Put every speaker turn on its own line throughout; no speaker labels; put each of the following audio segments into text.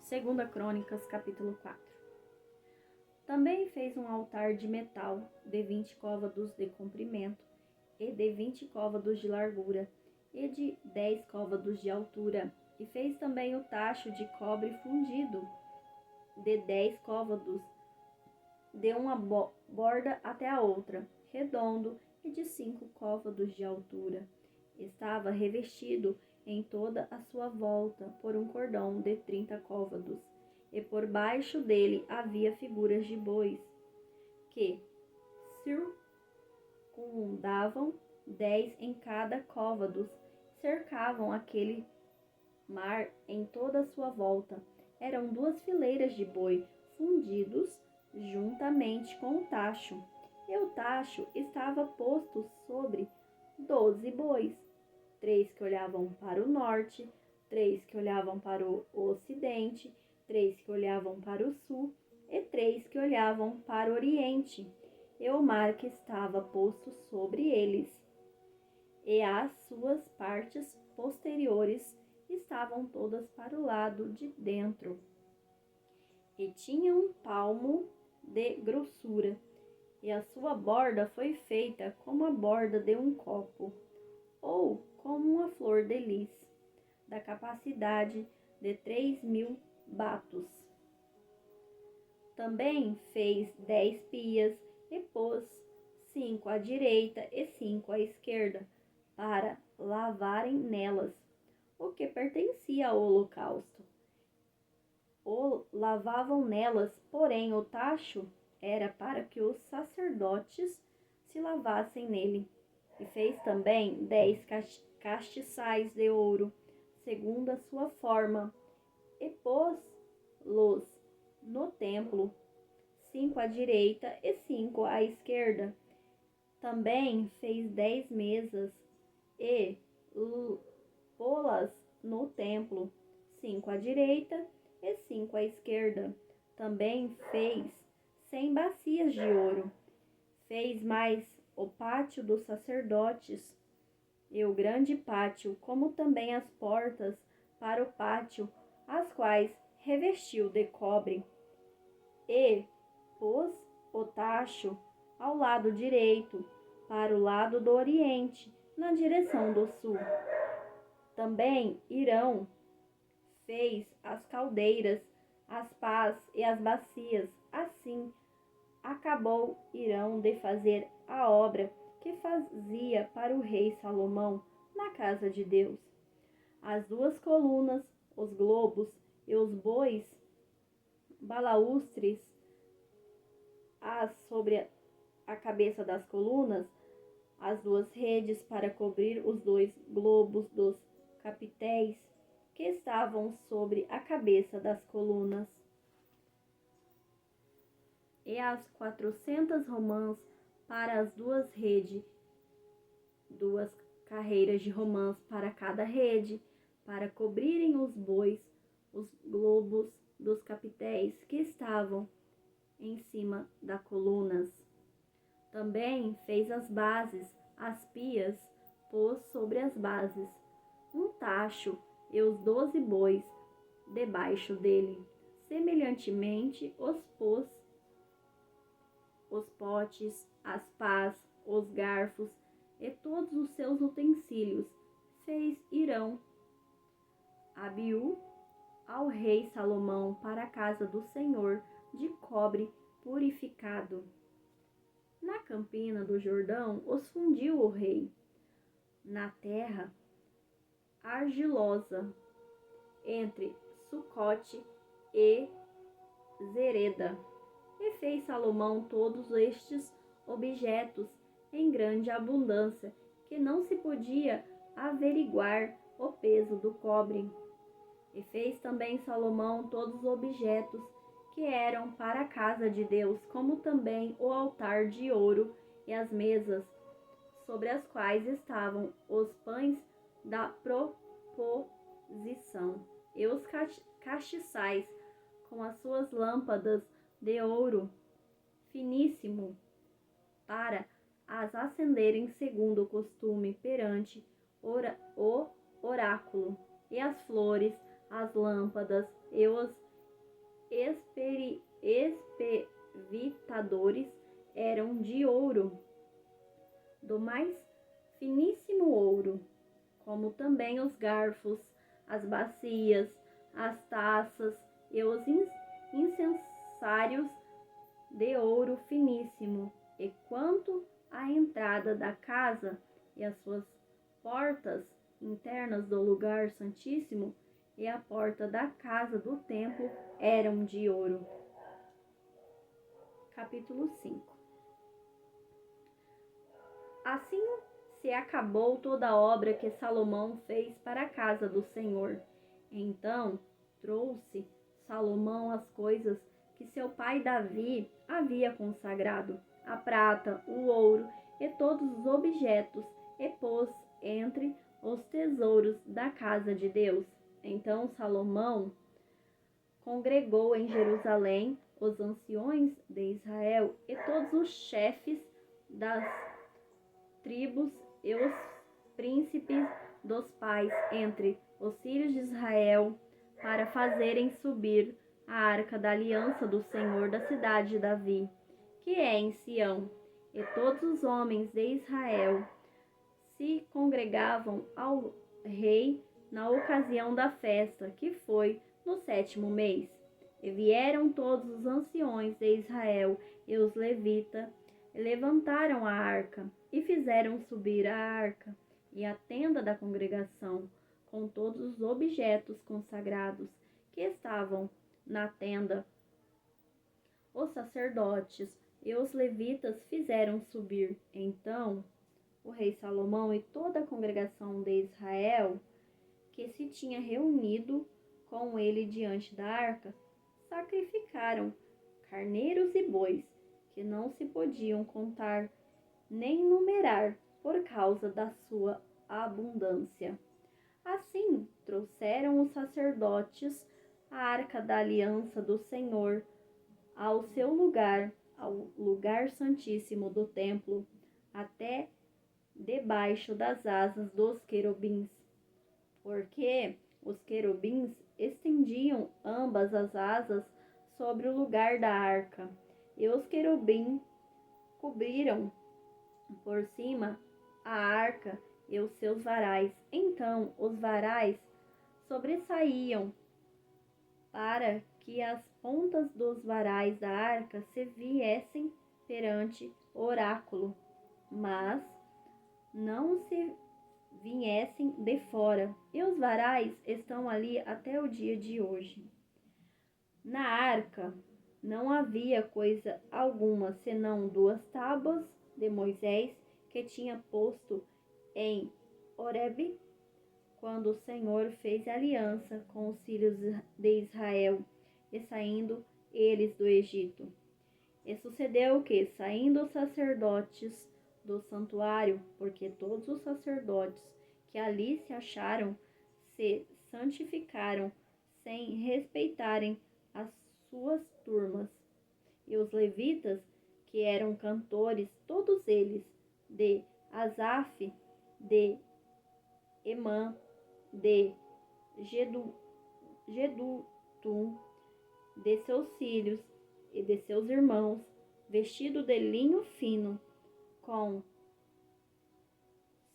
Segunda Crônicas, capítulo 4. Também fez um altar de metal de 20 côvados de comprimento e de 20 côvados de largura e de 10 côvados de altura. E fez também o tacho de cobre fundido de 10 côvados, de uma borda até a outra, redondo e de 5 côvados de altura. Estava revestido em toda a sua volta por um cordão de 30 côvados, e por baixo dele havia figuras de bois, que circundavam 10 em cada côvado, cercavam aquele mar em toda a sua volta. Eram 2 fileiras de boi fundidos juntamente com o tacho, e o tacho estava posto sobre 12 bois, 3 que olhavam para o norte, 3 que olhavam para o ocidente, 3 que olhavam para o sul e 3 que olhavam para o oriente, e o mar que estava posto sobre eles. E as suas partes posteriores estavam todas para o lado de dentro, e tinha um palmo de grossura, e a sua borda foi feita como a borda de um copo, ou como uma flor de lis, da capacidade de 3.000 batos. Também fez 10 pias e pôs 5 à direita e 5 à esquerda, para lavarem nelas o que pertencia ao holocausto. Lavavam nelas, porém o tacho era para que os sacerdotes se lavassem nele. E fez também 10 castiçais de ouro, segundo a sua forma, e pôs-los no templo, 5 à direita e 5 à esquerda. Também fez 10 mesas e pô-las no templo, 5 à direita e 5 à esquerda. Também fez 100 bacias de ouro. Fez mais o pátio dos sacerdotes e o grande pátio, como também as portas para o pátio, as quais revestiu de cobre. E pôs o tacho ao lado direito, para o lado do oriente, na direção do sul. Também Hirão fez as caldeiras, as pás e as bacias. Assim acabou Hirão de fazer a obra que fazia para o rei Salomão na casa de Deus. As 2 colunas, os globos e os bois balaústres sobre a cabeça das colunas, as 2 redes para cobrir os 2 globos dos capitéis que estavam sobre a cabeça das colunas, e as 400 romãs para as 2 redes, 2 carreiras de romãs para cada rede, para cobrirem os bois, os globos dos capitéis que estavam em cima das colunas. Também fez as bases, as pias, pôs sobre as bases um tacho e os 12 bois debaixo dele. Semelhantemente pôs os potes, as pás, os garfos e todos os seus utensílios. Fez Hirão Abiú ao rei Salomão para a casa do Senhor de cobre purificado. Na campina do Jordão os fundiu o rei, na terra argilosa, entre Sucote e Zereda. E fez Salomão todos estes objetos em grande abundância, que não se podia averiguar o peso do cobre. E fez também Salomão todos os objetos que eram para a casa de Deus, como também o altar de ouro e as mesas, sobre as quais estavam os pães da proposição, e os castiçais, com as suas lâmpadas de ouro finíssimo, para as acenderem segundo o costume perante o oráculo, e as flores, as lâmpadas e os espevitadores eram de ouro, do mais finíssimo ouro, como também os garfos, as bacias, as taças e os incensários de ouro finíssimo. E quanto à entrada da casa e as suas portas internas do lugar santíssimo e a porta da casa do templo eram de ouro. Capítulo 5. Assim se acabou toda a obra que Salomão fez para a casa do Senhor. Então trouxe Salomão as coisas que seu pai Davi havia consagrado, a prata, o ouro e todos os objetos, e pôs entre os tesouros da casa de Deus. Então Salomão congregou em Jerusalém os anciões de Israel e todos os chefes das tribos e os príncipes dos pais entre os filhos de Israel para fazerem subir a arca da aliança do Senhor da cidade de Davi, que é em Sião. E todos os homens de Israel se congregavam ao rei na ocasião da festa, que foi no 7º mês. E vieram todos os anciões de Israel e os levitas, e levantaram a arca, e fizeram subir a arca e a tenda da congregação, com todos os objetos consagrados que estavam na tenda. Os sacerdotes e os levitas fizeram subir. Então o rei Salomão e toda a congregação de Israel, que se tinha reunido com ele diante da arca, sacrificaram carneiros e bois, que não se podiam contar nem numerar por causa da sua abundância. Assim trouxeram os sacerdotes a arca da aliança do Senhor ao seu lugar, ao lugar santíssimo do templo, até debaixo das asas dos querubins, porque os querubins estendiam ambas as asas sobre o lugar da arca, e os querubins cobriram por cima a arca e os seus varais. Então os varais sobressaíam para que as pontas dos varais da arca se viessem perante o oráculo, mas não se viessem de fora. E os varais estão ali até o dia de hoje. Na arca não havia coisa alguma, senão 2 tábuas de Moisés, que tinha posto em Horebe, quando o Senhor fez aliança com os filhos de Israel, e saindo eles do Egito. E sucedeu que, saindo os sacerdotes do santuário, porque todos os sacerdotes que ali se acharam se santificaram, sem respeitarem as suas turmas, e os levitas, que eram cantores, todos eles, de Asaf, de Emã, de Jedutum, de seus filhos e de seus irmãos, vestido de linho fino, com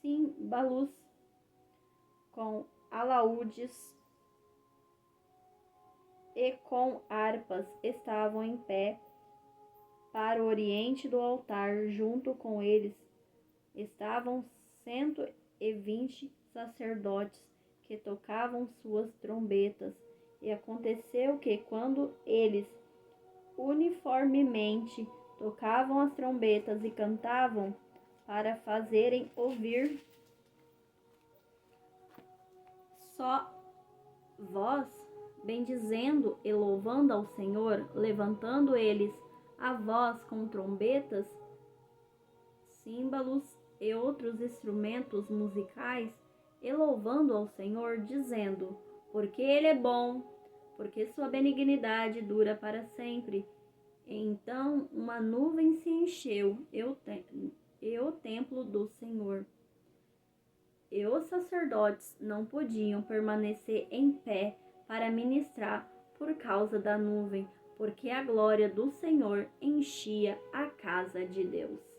címbalos, com alaúdes e com harpas, estavam em pé para o oriente do altar. Junto com eles estavam 120 sacerdotes que tocavam suas trombetas. E aconteceu que, quando eles uniformemente tocavam as trombetas e cantavam para fazerem ouvir só voz, bendizendo e louvando ao Senhor, levantando eles a voz com trombetas, címbalos e outros instrumentos musicais, e louvando ao Senhor, dizendo: porque Ele é bom, porque sua benignidade dura para sempre. Então uma nuvem se encheu e o templo do Senhor. E os sacerdotes não podiam permanecer em pé para ministrar, por causa da nuvem, porque a glória do Senhor enchia a casa de Deus.